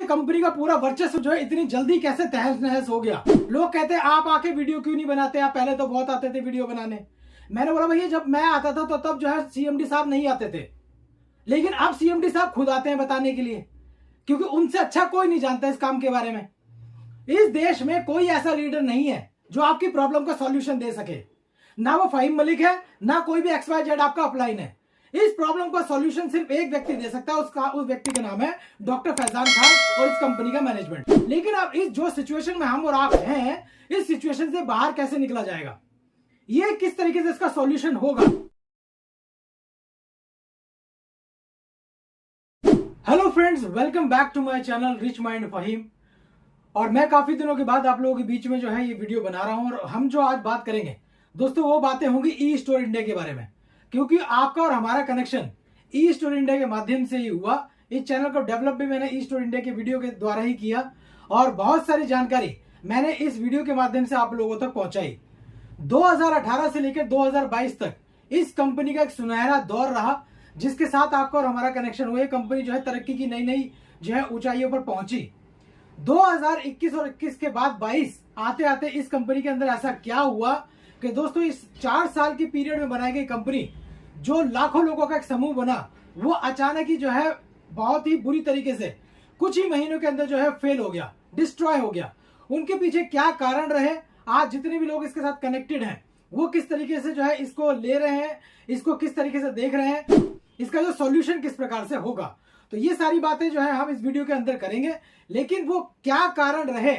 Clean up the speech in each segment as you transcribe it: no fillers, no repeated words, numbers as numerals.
Company का पूरा वर्चस्व जो है इतनी जल्दी कैसे तहस नहस हो गया। लोग कहते हैं आप आके वीडियो क्यों नहीं बनाते, आप पहले तो बहुत आते थे वीडियो बनाने। मैंने बोला भैया जब मैं आता था तो तब जो है सीएमडी साहब नहीं आते थे, लेकिन अब सीएमडी साहब खुद आते हैं बताने के लिए, क्योंकि उनसे अच्छा कोई नहीं जानता इस काम के बारे में। इस देश में कोई ऐसा लीडर नहीं है जो आपकी प्रॉब्लम का सॉल्यूशन दे सके, ना वो फहीम मलिक है, ना कोई भी XYZ आपका अपलाइन है। इस प्रॉब्लम का सॉल्यूशन सिर्फ एक व्यक्ति दे सकता है, उस व्यक्ति का नाम है डॉक्टर फैजान खान और इस कंपनी का मैनेजमेंट। लेकिन अब इस जो सिचुएशन में हम और आप हैं, इस सिचुएशन से बाहर कैसे निकला जाएगा, ये किस तरीके से इसका सॉल्यूशन होगा। Hello friends, welcome back to my channel rich mind Faheem. और मैं काफी दिनों के बाद आप लोगों के बीच में जो है ये वीडियो बना रहा हूं, और हम जो आज बात करेंगे दोस्तों वो बातें होंगी ई स्टोर इंडिया के बारे में, क्योंकि आपका और हमारा कनेक्शन ई स्टोर इंडिया के माध्यम से ही हुआ। इस चैनल को डेवलप भी मैंने ई स्टोर इंडिया के वीडियो के द्वारा ही किया, और बहुत सारी जानकारी मैंने इस वीडियो के माध्यम से आप लोगों तक पहुंचाई। 2018 से लेकर 2022 तक इस कंपनी का एक सुनहरा दौर रहा, जिसके साथ आपका और हमारा कनेक्शन हुआ। कंपनी जो है तरक्की की नई नई जो है ऊंचाइयों पर पहुंची। 2021 और 21 के बाद 22 आते आते इस कंपनी के अंदर ऐसा क्या हुआ कि दोस्तों इस 4 साल की पीरियड में बनाई गई कंपनी, जो लाखों लोगों का एक समूह बना, वो अचानक ही जो है बहुत ही बुरी तरीके से कुछ ही महीनों के अंदर जो है फेल हो गया, डिस्ट्रॉय हो गया। उनके पीछे क्या कारण रहे, आज जितने भी लोग इसके साथ कनेक्टेड हैं वो किस तरीके से जो है इसको ले रहे हैं, इसको किस तरीके से देख रहे हैं, इसका जो सॉल्यूशन किस प्रकार से होगा, तो ये सारी बातें जो है हम इस वीडियो के अंदर करेंगे। लेकिन वो क्या कारण रहे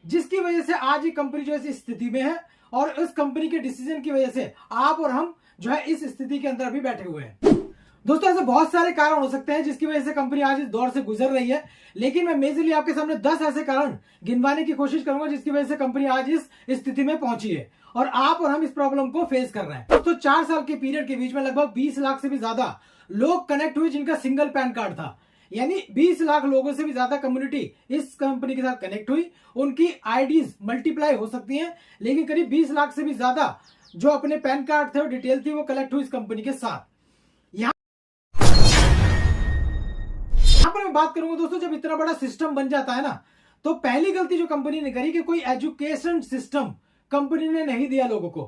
जिसकी वजह से आज ये कंपनी जो है इस स्थिति में है, और उस कंपनी के डिसीजन की वजह से आप और हम जो है इस स्थिति के अंदर भी बैठे हुए हैं। दोस्तों ऐसे बहुत सारे कारण हो सकते हैं जिसकी वजह से कंपनी आज इस दौर से गुजर रही है, लेकिन मैं मेजरली आपके सामने 10 ऐसे कारण गिनवाने की कोशिश करूंगा जिसकी वजह से कंपनी आज इस स्थिति में पहुंची है, और आप और हम इस प्रॉब्लम को फेस कर रहे हैं। दोस्तों 4 साल के पीरियड के बीच में लगभग 20 लाख से भी ज्यादा लोग कनेक्ट हुए जिनका सिंगल पैन कार्ड था, यानी 20 लाख लोगों से भी ज्यादा कम्युनिटी इस कंपनी के साथ कनेक्ट हुई। उनकी आईडीज मल्टीप्लाई हो सकती हैं, लेकिन करीब 20 लाख से भी ज्यादा जो अपने पैन कार्ड थे और डिटेल थी वो कलेक्ट हुई इस कंपनी के साथ। यहां पर मैं बात करूंगा दोस्तों, जब इतना बड़ा सिस्टम बन जाता है ना, तो पहली गलती जो कंपनी ने करी कि कोई एजुकेशन सिस्टम कंपनी ने नहीं दिया लोगों को।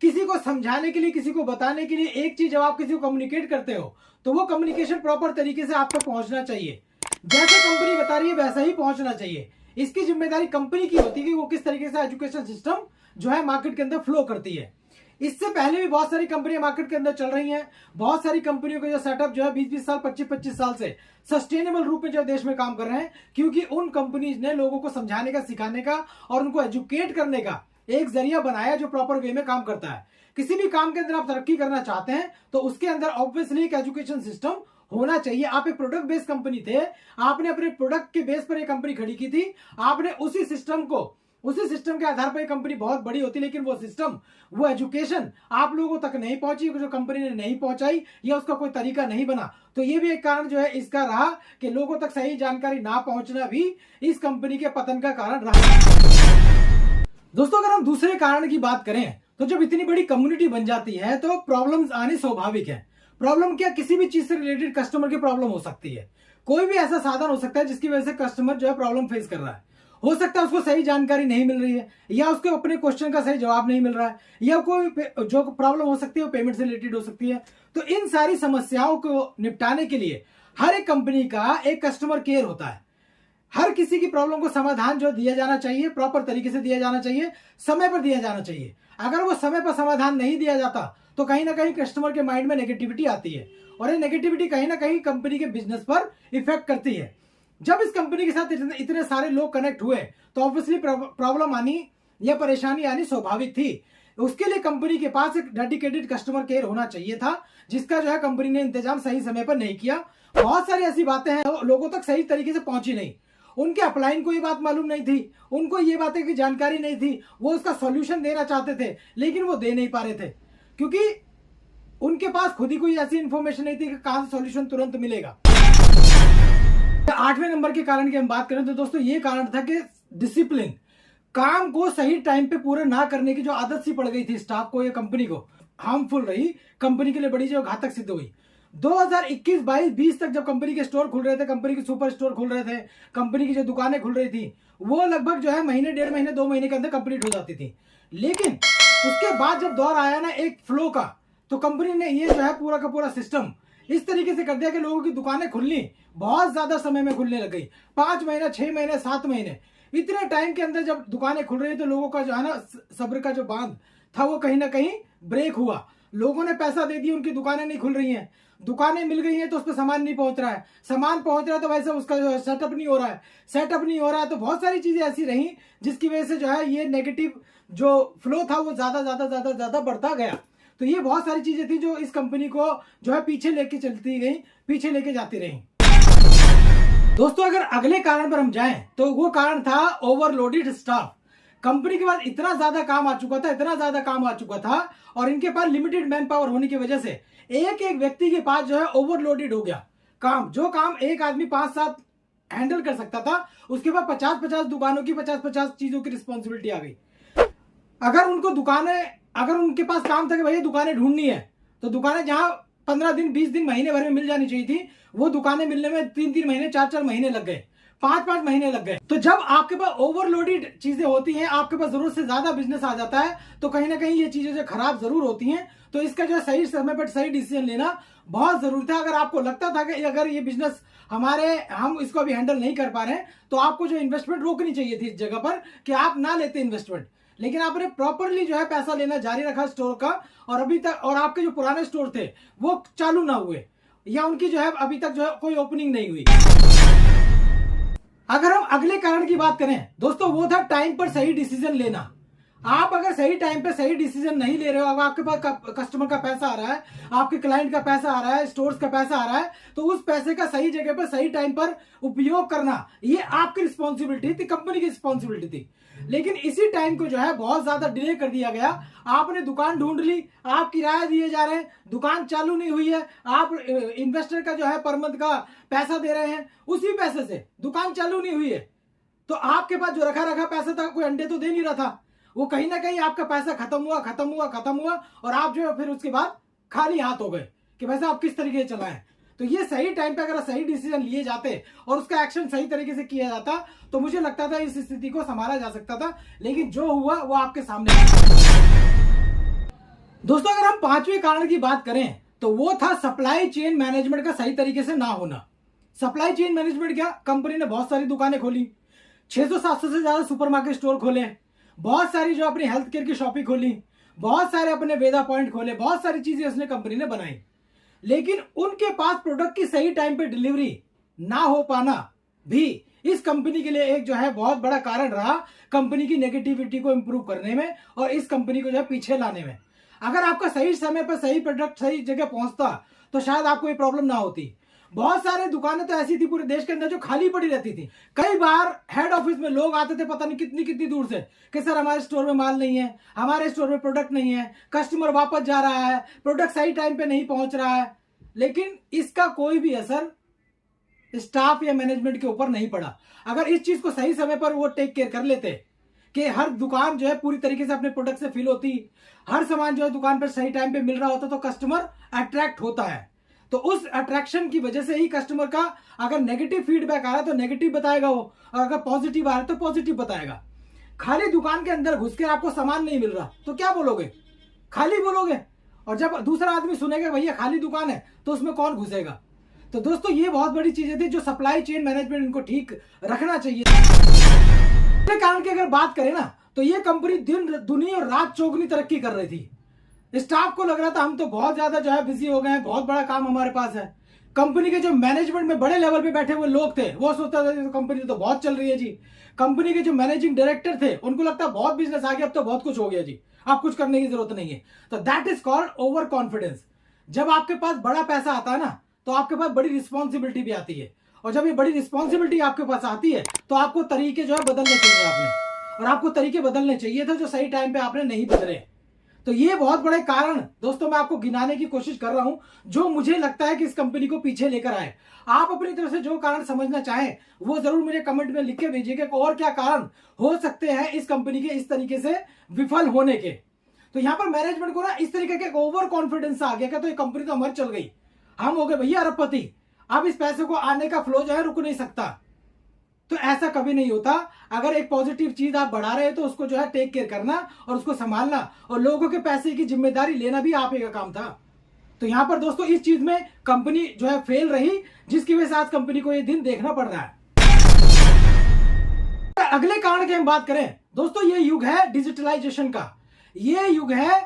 किसी को समझाने के लिए, किसी को बताने के लिए, एक चीज जब आप किसी को कम्युनिकेट करते हो तो वो कम्युनिकेशन प्रॉपर तरीके से आप तक पहुंचना चाहिए। जैसे कंपनी बता रही है वैसा ही पहुंचना चाहिए। इसकी जिम्मेदारी कंपनी की होती है कि वो किस तरीके से एजुकेशन सिस्टम जो है मार्केट के अंदर फ्लो करती है। इससे पहले भी बहुत सारी कंपनियां मार्केट के अंदर चल रही हैं। बहुत सारी कंपनियों का जो सेटअप जो है 20-20 साल, 25-25 साल से सस्टेनेबल रूप में जो देश में काम कर रहे हैं, क्योंकि उन कंपनीज ने लोगों को समझाने का, सिखाने का और उनको एजुकेट करने का एक जरिया बनाया जो प्रॉपर वे में काम करता है। किसी भी काम के अंदर आप तरक्की करना चाहते हैं तो उसके अंदर ऑब्वियसली एक एजुकेशन सिस्टम होना चाहिए। आप एक प्रोडक्ट बेस्ड कंपनी थे, आपने अपने प्रोडक्ट के बेस पर एक कंपनी खड़ी की थी, आपने उसी सिस्टम के आधार पर एक कंपनी बहुत बड़ी होती, लेकिन वो सिस्टम, वो एजुकेशन आप लोगों तक नहीं पहुंची, जो कंपनी ने नहीं पहुंचाई, या उसका कोई तरीका नहीं बना। तो ये भी एक कारण जो है इसका रहा कि लोगों तक सही जानकारी ना पहुंचना भी इस कंपनी के पतन का कारण रहा। दोस्तों अगर हम दूसरे कारण की बात करें तो जब इतनी बड़ी कम्युनिटी बन जाती है तो प्रॉब्लम्स आनी स्वाभाविक है। प्रॉब्लम क्या, किसी भी चीज से रिलेटेड कस्टमर की प्रॉब्लम हो सकती है। कोई भी ऐसा साधन हो सकता है जिसकी वजह से कस्टमर जो है प्रॉब्लम फेस कर रहा है। हो सकता है उसको सही जानकारी नहीं मिल रही है, या उसको अपने क्वेश्चन का सही जवाब नहीं मिल रहा है, या कोई जो प्रॉब्लम हो सकती है वो पेमेंट से रिलेटेड हो सकती है। तो इन सारी समस्याओं को निपटाने के लिए हर एक कंपनी का एक कस्टमर केयर होता है। हर किसी की प्रॉब्लम को समाधान जो दिया जाना चाहिए, प्रॉपर तरीके से दिया जाना चाहिए, समय पर दिया जाना चाहिए। अगर वो समय पर समाधान नहीं दिया जाता तो कहीं ना कहीं कस्टमर के माइंड में नेगेटिविटी आती है, और ये नेगेटिविटी कहीं ना कहीं कंपनी के बिजनेस पर इफेक्ट करती है। जब इस कंपनी के साथ इतने सारे लोग कनेक्ट हुए तो ऑब्वियसली प्रॉब्लम आनी या परेशानी आनी स्वाभाविक थी। उसके लिए कंपनी के पास एक डेडिकेटेड कस्टमर केयर होना चाहिए था, जिसका जो है कंपनी ने इंतजाम सही समय पर नहीं किया। बहुत सारी ऐसी बातें हैं लोगों तक सही तरीके से पहुंची नहीं। उनके अपलाइन को ये बात मालूम नहीं थी, उनको ये बातें की जानकारी नहीं थी, वो उसका सॉल्यूशन देना चाहते थे लेकिन वो दे नहीं पा रहे थे, क्योंकि उनके पास खुद ही कोई ऐसी इंफॉर्मेशन नहीं थी कि कहां से सॉल्यूशन तुरंत मिलेगा। 8वें नंबर के कारण की हम बात करें तो दोस्तों ये कारण था कि डिसिप्लिन, काम को सही टाइम पे पूरा ना करने की जो आदत सी पड़ गई थी स्टाफ को या कंपनी को, हार्मफुल रही, कंपनी के लिए बड़ी जो घातक सिद्ध हुई। 2021, 22, 20 तक जब कंपनी के स्टोर खुल रहे थे, कंपनी के सुपर स्टोर खुल रहे थे, कंपनी की जो दुकानें खुल रही थी, वो लगभग जो है महीने, 1.5 महीने, 2 महीने के अंदर कंप्लीट हो जाती थी। लेकिन उसके बाद जब दौर आया ना एक फ्लो का, तो कंपनी ने ये जो है पूरा का पूरा सिस्टम इस तरीके से कर दिया कि लोगों की दुकानें खुलनी बहुत ज्यादा समय में खुलने लग गई। 5 महीने, 6 महीने, 7 महीने, इतने टाइम के अंदर जब दुकानें खुल रही तो लोगों का जो है ना सब्र का जो बांध था वो कहीं ना कहीं ब्रेक हुआ। लोगों ने पैसा दे दिया, उनकी दुकानें नहीं खुल रही हैं, दुकानें मिल गई हैं तो उस पर सामान नहीं पहुंच रहा है, सामान पहुंच रहा है तो वैसे उसका जो सेटअप नहीं हो रहा है, सेटअप नहीं हो रहा है, तो बहुत सारी चीजें ऐसी रही जिसकी वजह से जो है ये नेगेटिव जो फ्लो था वो ज्यादा ज्यादा ज्यादा ज्यादा बढ़ता गया। तो ये बहुत सारी चीजें थी जो इस कंपनी को जो है पीछे लेके चलती गई, पीछे लेके जाती रही। दोस्तों अगर अगले कारण पर हम जाएं तो वो कारण था ओवरलोडेड स्टाफ। कंपनी के पास इतना ज्यादा काम आ चुका था, इतना ज्यादा काम आ चुका था, और इनके पास लिमिटेड मैन पावर होने की वजह से एक एक व्यक्ति के पास जो है ओवरलोडेड हो गया काम। जो काम एक आदमी 5-7 हैंडल कर सकता था, उसके बाद 50-50 दुकानों की 50-50 चीजों की रिस्पॉन्सिबिलिटी आ गई। अगर उनके पास काम था कि भैया दुकानें ढूंढनी है, तो दुकानें जहां 15 दिन, 20 दिन, महीने भर में मिल जानी चाहिए थी, वो दुकानें मिलने में 3-3 महीने, 4-4 महीने लग गए, 5-5 महीने लग गए। तो जब आपके पास ओवरलोडेड चीजें होती हैं, आपके पास जरूरत से ज्यादा बिजनेस आ जाता है, तो कहीं ना कहीं ये चीजें जो खराब जरूर होती हैं। तो इसका जो सही समय पर सही डिसीजन लेना बहुत जरूरी था। अगर आपको लगता था कि अगर ये बिजनेस हम इसको अभी हैंडल नहीं कर पा रहे हैं, तो आपको जो इन्वेस्टमेंट रोकनी चाहिए थी इस जगह पर कि आप ना लेते इन्वेस्टमेंट, लेकिन आपने प्रॉपरली जो है पैसा लेना जारी रखा स्टोर का, और अभी तक और आपके जो पुराने स्टोर थे वो चालू ना हुए, या उनकी जो है अभी तक जो है कोई ओपनिंग नहीं हुई। अगर हम अगले कारण की बात करें दोस्तों, वो था टाइम पर सही डिसीजन लेना। आप अगर सही टाइम पे सही डिसीजन नहीं ले रहे हो, अगर आपके पास कस्टमर का पैसा आ रहा है, आपके क्लाइंट का पैसा आ रहा है, स्टोर्स का पैसा आ रहा है, तो उस पैसे का सही जगह पर सही टाइम पर उपयोग करना ये आपकी रिस्पॉन्सिबिलिटी थी, कंपनी की रिस्पॉन्सिबिलिटी थी। लेकिन इसी टाइम को जो है बहुत ज्यादा डिले कर दिया गया। आपने दुकान ढूंढ ली, आप किराया दिए जा रहे हैं, दुकान चालू नहीं हुई है, आप इन्वेस्टर का जो है पर मंथ का पैसा दे रहे हैं, उसी पैसे से दुकान चालू नहीं हुई है, तो आपके पास जो रखा पैसा था कोई अंडे तो दे नहीं रहा था, वो कहीं ना कहीं आपका पैसा खत्म हुआ, और आप जो है फिर उसके बाद खाली हाथ हो गए कि पैसा आप किस तरीके से चलाएं। तो ये सही टाइम पे अगर सही डिसीजन लिए जाते और उसका एक्शन सही तरीके से किया जाता, तो मुझे लगता था इस स्थिति को संभाला जा सकता था। लेकिन जो हुआ वो आपके सामने। दोस्तों अगर हम 5वें कारण की बात करें तो वो था सप्लाई चेन मैनेजमेंट का सही तरीके से ना होना। सप्लाई चेन मैनेजमेंट क्या, कंपनी ने बहुत सारी दुकानें खोली, 600-700 से ज्यादा सुपरमार्केट स्टोर खोले, बहुत सारी जो अपनी हेल्थ केयर की शॉपिंग खोली, बहुत सारे अपने वेदा पॉइंट खोले, बहुत सारी चीजें उसने कंपनी ने बनाई। लेकिन उनके पास प्रोडक्ट की सही टाइम पे डिलीवरी ना हो पाना भी इस कंपनी के लिए एक जो है बहुत बड़ा कारण रहा कंपनी की नेगेटिविटी को इंप्रूव करने में और इस कंपनी को जो है पीछे लाने में। अगर आपका सही समय पर सही प्रोडक्ट सही जगह पहुंचता तो शायद आपको ये प्रॉब्लम ना होती। बहुत सारे दुकानें तो ऐसी थी पूरे देश के अंदर जो खाली पड़ी रहती थी। कई बार हेड ऑफिस में लोग आते थे पता नहीं कितनी कितनी दूर से कि सर हमारे स्टोर में माल नहीं है, हमारे स्टोर में प्रोडक्ट नहीं है, कस्टमर वापस जा रहा है, प्रोडक्ट सही टाइम पे नहीं पहुंच रहा है। लेकिन इसका कोई भी असर स्टाफ या मैनेजमेंट के ऊपर नहीं पड़ा। अगर इस चीज को सही समय पर वो टेक केयर कर लेते कि हर दुकान जो है पूरी तरीके से अपने प्रोडक्ट से फिल होती, हर सामान जो है दुकान पर सही टाइम पे मिल रहा होता, तो कस्टमर अट्रैक्ट होता है। तो उस अट्रैक्शन की वजह से ही कस्टमर का अगर नेगेटिव फीडबैक आ रहा है तो नेगेटिव बताएगा वो, और अगर पॉजिटिव आ रहा है तो पॉजिटिव बताएगा। खाली दुकान के अंदर घुस के आपको सामान नहीं मिल रहा तो क्या बोलोगे, खाली बोलोगे। और जब दूसरा आदमी सुनेगा भैया खाली दुकान है तो उसमें कौन घुसेगा। तो दोस्तों ये बहुत बड़ी चीजें थी जो सप्लाई चेन मैनेजमेंट इनको ठीक रखना चाहिए। कारण की अगर बात करें ना तो ये कंपनी दिन दुनी और रात चौगुनी तरक्की कर रही थी। स्टाफ को लग रहा था हम तो बहुत ज्यादा जो है बिजी हो गए हैं, बहुत बड़ा काम हमारे पास है। कंपनी के जो मैनेजमेंट में बड़े लेवल पे बैठे हुए लोग थे वो सोचता था कंपनी तो बहुत चल रही है जी। कंपनी के जो मैनेजिंग डायरेक्टर थे उनको लगता है बहुत बिजनेस आ गया, अब तो बहुत कुछ हो गया जी, अब कुछ करने की जरूरत नहीं है। तो that is called over confidence. जब आपके पास बड़ा पैसा आता है ना तो आपके पास बड़ी रिस्पॉन्सिबिलिटी भी आती है, और जब ये बड़ी रिस्पॉन्सिबिलिटी आपके पास आती है तो आपको तरीके जो है बदलने चाहिए आपने, और आपको तरीके बदलने चाहिए थे जो सही टाइम पे आपने नहीं बदले। तो ये बहुत बड़े कारण दोस्तों मैं आपको गिनाने की कोशिश कर रहा हूं जो मुझे लगता है कि इस कंपनी को पीछे लेकर आए। आप अपनी तरफ से जो कारण समझना चाहें वो जरूर मुझे कमेंट में लिख के भेजिएगा और क्या कारण हो सकते हैं इस कंपनी के इस तरीके से विफल होने के। तो यहां पर मैनेजमेंट को ना इस तरीके के ओवर कॉन्फिडेंस आ गया क्या, तो ये कंपनी तो हमारी चल गई, हम हो गए भैया अरबपति, अब इस पैसे को आने का फ्लो जो है रुक नहीं सकता। तो ऐसा कभी नहीं होता। अगर एक पॉजिटिव चीज आप बढ़ा रहे हैं तो उसको जो है टेक केयर करना और उसको संभालना और लोगों के पैसे की जिम्मेदारी लेना भी आप ही का काम था। तो यहां पर दोस्तों इस चीज में कंपनी जो है फेल रही, जिसकी वजह से आज कंपनी को ये दिन देखना पड़ रहा है। अगले कारण की हम बात करें दोस्तों, ये युग है डिजिटलाइजेशन का, ये युग है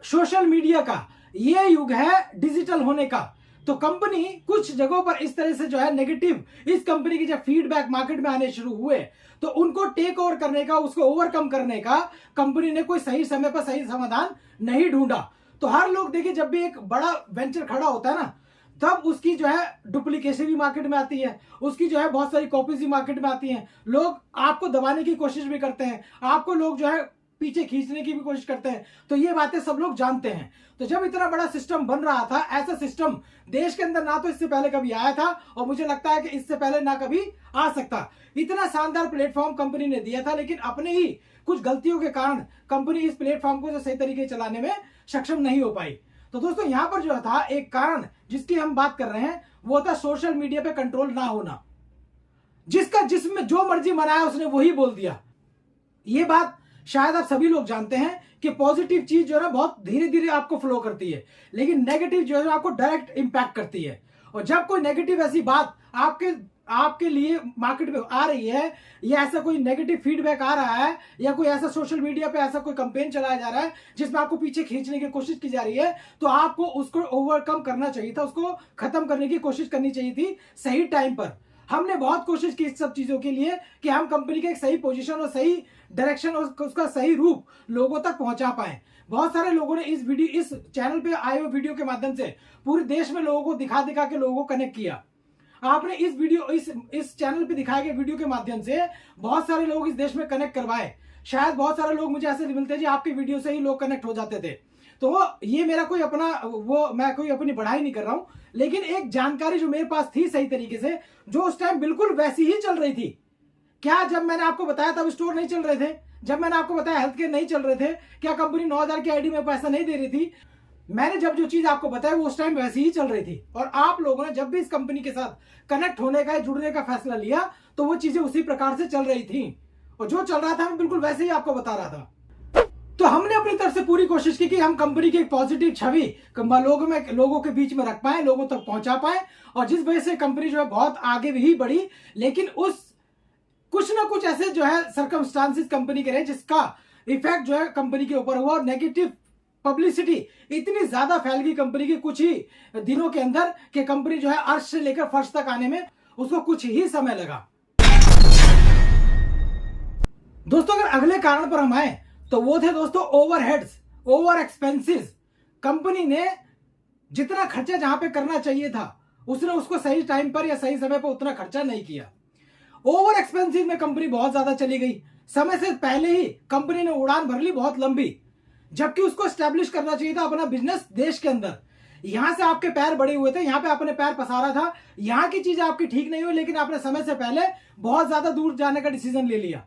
सोशल मीडिया का, ये युग है डिजिटल होने का। तो कंपनी कुछ जगहों पर इस तरह से जो है नेगेटिव इस कंपनी की जब फीडबैक मार्केट में आने शुरू हुए तो उनको टेक ओवर करने का, उसको ओवरकम करने का कंपनी ने कोई सही समय पर सही समाधान नहीं ढूंढा। तो हर लोग देखिए, जब भी एक बड़ा वेंचर खड़ा होता है ना, तब उसकी जो है डुप्लीकेशन भी मार्केट में आती है, उसकी जो है बहुत सारी कॉपीज भी मार्केट में आती हैं। लोग आपको दबाने की कोशिश भी करते हैं, आपको लोग जो है पीछे खींचने की भी कोशिश करते हैं। तो ये बातें सब लोग जानते हैं। तो जब इतना बड़ा सिस्टम बन रहा था, ऐसा सिस्टम देश के अंदर ना तो इससे पहले कभी आया था और मुझे लगता है कि इससे पहले ना कभी आ सकता। इतना शानदार प्लेटफॉर्म कंपनी ने दिया था, लेकिन अपने ही कुछ गलतियों के कारण कंपनी इस प्लेटफॉर्म को जो सही तरीके से चलाने में सक्षम नहीं हो पाई। तो दोस्तों यहां पर जो था एक कारण जिसकी हम बात कर रहे हैं, वो था सोशल मीडिया पे कंट्रोल ना होना। जिसका जिसमें जो मर्जी मनाया उसने वही बोल दिया। ये बात शायद आप सभी लोग जानते हैं कि पॉजिटिव चीज जो है ना बहुत धीरे धीरे आपको फ्लो करती है, लेकिन नेगेटिव जो है आपको डायरेक्ट इंपैक्ट करती है। और जब कोई नेगेटिव ऐसी बात आपके लिए मार्केट में आ रही है, या ऐसा कोई नेगेटिव फीडबैक आ रहा है, या कोई ऐसा सोशल मीडिया पे ऐसा कोई कैंपेन चलाया जा रहा है जिसमें आपको पीछे खींचने की कोशिश की जा रही है, तो आपको उसको ओवरकम करना चाहिए था, उसको खत्म करने की कोशिश करनी चाहिए थी सही टाइम पर। हमने बहुत कोशिश की इस सब चीजों के लिए कि हम कंपनी के एक सही पोजीशन और सही डायरेक्शन और उसका सही रूप लोगों तक पहुंचा पाए। बहुत सारे लोगों ने इस चैनल पे आए हुए वीडियो के माध्यम से पूरे देश में लोगों को दिखा दिखा के लोगों को कनेक्ट किया। आपने इस चैनल पे दिखाए गए वीडियो के माध्यम से बहुत सारे लोग इस देश में कनेक्ट करवाए। शायद बहुत सारे लोग मुझे ऐसे मिलते हैं जी, आपकी वीडियो से ही लोग कनेक्ट हो जाते थे। तो ये मेरा कोई अपना मैं कोई अपनी बढ़ाई नहीं कर रहा हूं, लेकिन एक जानकारी जो मेरे पास थी सही तरीके से, जो उस टाइम बिल्कुल वैसी ही चल रही थी। क्या जब मैंने आपको बताया तब स्टोर नहीं चल रहे थे? जब मैंने आपको बताया हेल्थ केयर नहीं चल रहे थे? क्या कंपनी 9,000 की आईडी में पैसा नहीं दे रही थी? मैंने जब जो चीज आपको बताया वो उस टाइम वैसी ही चल रही थी। और आप लोगों ने जब भी इस कंपनी के साथ कनेक्ट होने का, जुड़ने का फैसला लिया, तो वो चीजें उसी प्रकार से चल रही थी और जो चल रहा था मैं बिल्कुल वैसे ही आपको बता रहा था। तो हमने अपनी तरफ से पूरी कोशिश की कि हम कंपनी की एक पॉजिटिव छवि लोगों के बीच में रख पाए, लोगों तक पहुंचा पाए, और जिस वजह से कंपनी जो है बहुत आगे भी बढ़ी। लेकिन उस कुछ ना कुछ ऐसे जो है सर्कमस्टांसेस कंपनी के रहे जिसका इफेक्ट जो है कंपनी के ऊपर हुआ, और नेगेटिव पब्लिसिटी इतनी ज्यादा फैल गई कंपनी की कुछ ही दिनों के अंदर कि कंपनी जो है अर्श से लेकर फर्श तक आने में उसको कुछ ही समय लगा। दोस्तों अगर अगले कारण पर हम आए तो वो थे दोस्तों ओवरहेड्स, ओवर एक्सपेंसेस। कंपनी ने जितना खर्चा जहां पे करना चाहिए था उसने उसको सही टाइम पर या सही समय पर उतना खर्चा नहीं किया। ओवर एक्सपेंसिव में कंपनी बहुत ज्यादा चली गई। समय से पहले ही कंपनी ने उड़ान भर ली बहुत लंबी, जबकि उसको एस्टेब्लिश करना चाहिए था अपना बिजनेस देश के अंदर। यहां से आपके पैर बड़े हुए थे, यहां पे आपने पैर पसारा था, यहां की चीजें आपकी ठीक नहीं हुई, लेकिन आपने समय से पहले बहुत ज्यादा दूर जाने का डिसीजन ले लिया।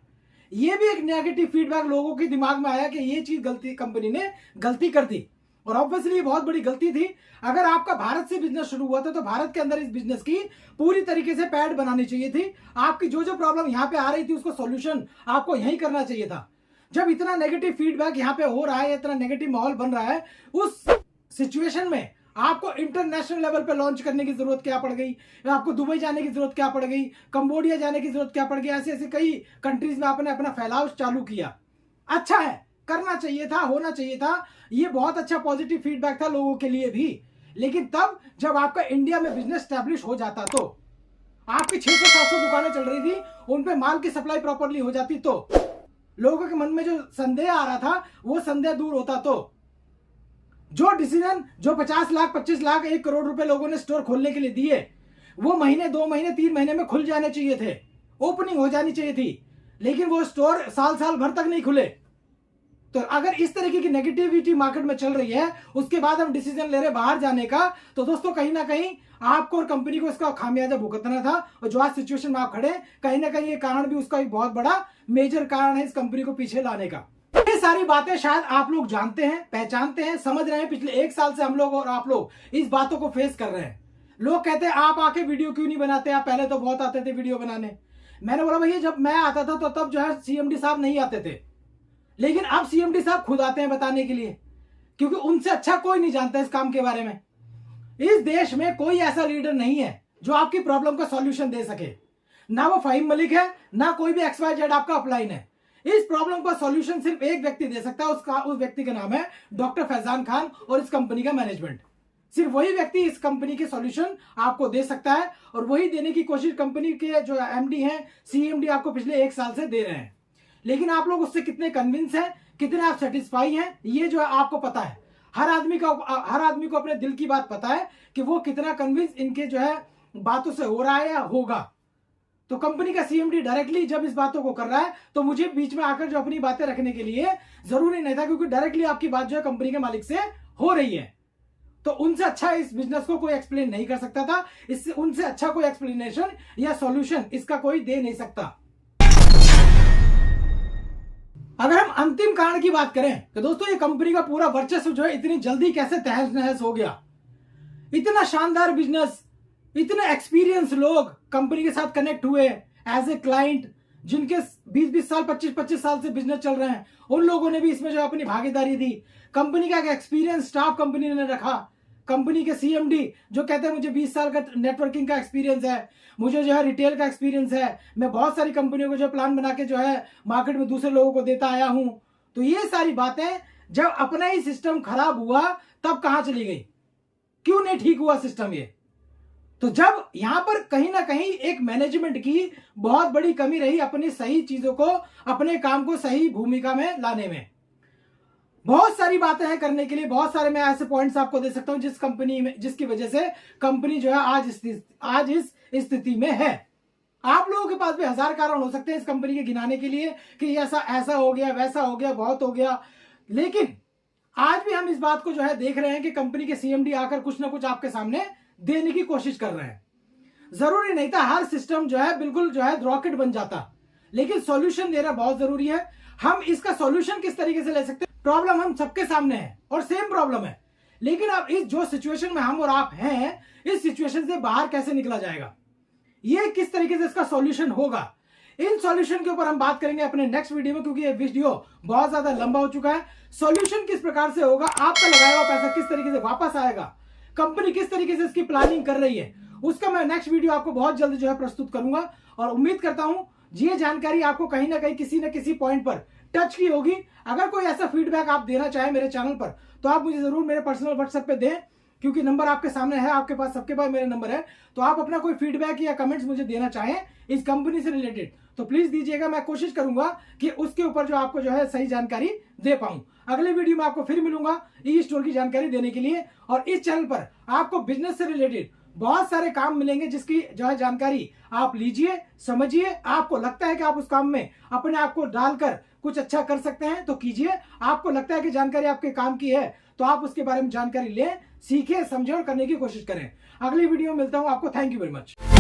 ये भी एक नेगेटिव फीडबैक लोगों के दिमाग में आया कि ये चीज कंपनी ने गलती कर दी, और ऑब्वियसली ये बहुत बड़ी गलती थी। अगर आपका भारत से बिजनेस शुरू हुआ था तो भारत के अंदर इस बिजनेस की पूरी तरीके से पैड बनानी चाहिए थी। आपकी जो जो प्रॉब्लम यहां पे आ रही थी उसको सॉल्यूशन आपको यहीं करना चाहिए था। जब इतना नेगेटिव फीडबैक यहां पे हो रहा है, इतना नेगेटिव माहौल बन रहा है, उस सिचुएशन में आपको इंटरनेशनल लेवल पे लॉन्च करने की जरूरत क्या पड़ गई, आपको दुबई जाने की जरूरत क्या पड़ गई, कंबोडिया जाने की जरूरत क्या पड़ गई, ऐसे ऐसे कई कंट्रीज में आपने अपना फैलाव चालू किया। अच्छा है, करना चाहिए था, होना चाहिए था, ये बहुत अच्छा पॉजिटिव फीडबैक था लोगों के लिए भी। लेकिन तब जब आपका इंडिया में बिजनेस स्टैब्लिश हो जाता, तो आपकी 600-700 दुकानें चल रही थी, उन पे माल की सप्लाई प्रॉपरली हो जाती, तो लोगों के मन में जो संदेह आ रहा था वो संदेह दूर होता, तो जो डिसीजन जो 50 लाख 25 लाख 1 करोड़ रुपए लोगों ने स्टोर खोलने के लिए दिए, वो महीने 2 महीने 3 महीने में खुल जाने चाहिए थे, ओपनिंग हो जानी चाहिए थी, लेकिन वो स्टोर साल भर तक नहीं खुले। तो अगर इस तरीके की नेगेटिविटी मार्केट में चल रही है, उसके बाद हम डिसीजन ले रहे बाहर जाने का, तो दोस्तों कहीं ना कहीं आपको और कंपनी को इसका खामियाजा भुगतना था। और जो आज सिचुएशन में आप खड़े, कहीं ना कहीं ये कारण भी उसका एक बहुत बड़ा मेजर कारण है इस कंपनी को पीछे लाने का। ये सारी बातें शायद आप लोग जानते हैं, पहचानते हैं, समझ रहे हैं। पिछले 1 साल से हम लोग और आप लोग इस बातों को फेस कर रहे हैं। लोग कहते हैं आप आके वीडियो क्यों नहीं बनाते, आप पहले तो बहुत आते थे वीडियो बनाने। मैंने बोला भैया जब मैं आता था तो तब जो है सीएमडी साहब नहीं आते थे, लेकिन अब सीएमडी साहब खुद आते हैं बताने के लिए, क्योंकि उनसे अच्छा कोई नहीं जानता इस काम के बारे में। इस देश में कोई ऐसा लीडर नहीं है जो आपकी प्रॉब्लम का सॉल्यूशन दे सके। ना वो फहीम मलिक है, ना कोई भी XYZ आपका अपलाइन है। इस प्रॉब्लम का सॉल्यूशन सिर्फ एक व्यक्ति दे सकता है, उस व्यक्ति का नाम है डॉक्टर फैजान खान और इस कंपनी का मैनेजमेंट। सिर्फ वही व्यक्ति इस कंपनी के सॉल्यूशन आपको दे सकता है, और वही देने की कोशिश कंपनी के जो MD हैं, CMD आपको पिछले 1 साल से दे रहे हैं। लेकिन आप लोग उससे कितने कन्विंस हैं, कितने आप सेटिस्फाई हैं, ये जो है आपको पता है। हर आदमी को अपने दिल की बात पता है कि वो कितना कन्विंस इनके जो है बातों से हो रहा है या होगा। तो कंपनी का CMD डायरेक्टली जब इस बातों को कर रहा है तो मुझे बीच में आकर जो अपनी बातें रखने के लिए जरूरी नहीं था, क्योंकि डायरेक्टली आपकी बात जो है कंपनी के मालिक से हो रही है। तो उनसे अच्छा इस बिजनेस को कोई एक्सप्लेन नहीं कर सकता था। इससे उनसे अच्छा कोई एक्सप्लेनेशन या सॉल्यूशन इसका कोई दे नहीं सकता। अगर हम अंतिम कारण की बात करें तो दोस्तों ये कंपनी का पूरा वर्चस्व जो है इतनी जल्दी कैसे तहस नहस हो गया। इतना शानदार बिजनेस, इतने एक्सपीरियंस लोग कंपनी के साथ कनेक्ट हुए एज ए क्लाइंट, जिनके 20-20 साल 25-25 साल से बिजनेस चल रहे हैं, उन लोगों ने भी इसमें जो अपनी भागीदारी दी। कंपनी का एक एक्सपीरियंस स्टाफ कंपनी ने रखा। कंपनी के CMD जो कहते हैं मुझे 20 साल का नेटवर्किंग का एक्सपीरियंस है, मुझे जो है रिटेल का एक्सपीरियंस है, मैं बहुत सारी कंपनियों को जो प्लान बना के जो है मार्केट में दूसरे लोगों को देता आया हूं। तो ये सारी बातें जब अपना ही सिस्टम खराब हुआ तब कहां चली गई, क्यों नहीं ठीक हुआ सिस्टम ये। तो जब यहां पर कहीं ना कहीं एक मैनेजमेंट की बहुत बड़ी कमी रही अपनी सही चीजों को, अपने काम को सही भूमिका में लाने में। बहुत सारी बातें हैं करने के लिए, बहुत सारे मैं ऐसे पॉइंट्स आपको दे सकता हूं जिस कंपनी में, जिसकी वजह से कंपनी जो है आज इस स्थिति में है। आप लोगों के पास भी 1000 कारण हो सकते हैं इस कंपनी के गिनाने के लिए कि ऐसा हो गया, वैसा हो गया, बहुत हो गया। लेकिन आज भी हम इस बात को जो है देख रहे हैं कि कंपनी के CMD आकर कुछ ना कुछ आपके सामने देने की कोशिश कर रहे हैं। जरूरी नहीं था हर सिस्टम जो है बिल्कुल जो है रॉकेट बन जाता, लेकिन सॉल्यूशन देना बहुत जरूरी है। हम इसका सॉल्यूशन किस तरीके से ले सकते हैं, प्रॉब्लम हम सबके सामने है और सेम प्रॉब्लम है, लेकिन अब इस जो सिचुएशन में हम और आप हैं, इस सिचुएशन से बाहर कैसे निकला जाएगा, ये किस तरीके से इसका सॉल्यूशन होगा, इन सॉल्यूशन के ऊपर हम बात करेंगे अपने नेक्स्ट वीडियो में, क्योंकि ये वीडियो बहुत ज्यादा लंबा हो चुका है। सॉल्यूशन किस प्रकार से होगा, आपका लगाया हुआ पैसा किस तरीके से वापस आएगा, कंपनी किस तरीके से इसकी प्लानिंग कर रही है, उसका मैं नेक्स्ट वीडियो आपको बहुत जल्द जो है प्रस्तुत करूंगा। और उम्मीद करता हूं ये जानकारी आपको कहीं ना कहीं किसी न किसी पॉइंट पर टच की होगी। अगर कोई ऐसा फीडबैक आप देना चाहें मेरे चैनल पर तो आप मुझे जरूर मेरे पर्सनल व्हाट्सएप पे दें, क्योंकि नंबर आपके सामने है, आपके पास सबके पास मेरा नंबर है। तो आप अपना कोई फीडबैक या कमेंट्स मुझे देना चाहें इस कंपनी से रिलेटेड तो प्लीज दीजिएगा। मैं कोशिश करूंगा कि उसके ऊपर जो आपको जो है सही जानकारी दे पाऊं। अगले वीडियो में आपको फिर मिलूंगा ई-स्टोर की जानकारी देने के लिए। और इस चैनल पर आपको बिजनेस से रिलेटेड बहुत सारे काम मिलेंगे जिसकी जो है जानकारी आप लीजिए, समझिए। आपको लगता है कि आप उस काम में अपने आप को डालकर कुछ अच्छा कर सकते हैं तो कीजिए। आपको लगता है कि जानकारी आपके काम की है तो आप उसके बारे में जानकारी लें, सीखें, समझें और करने की कोशिश करें। अगली वीडियो में मिलता हूं आपको। Thank you very much.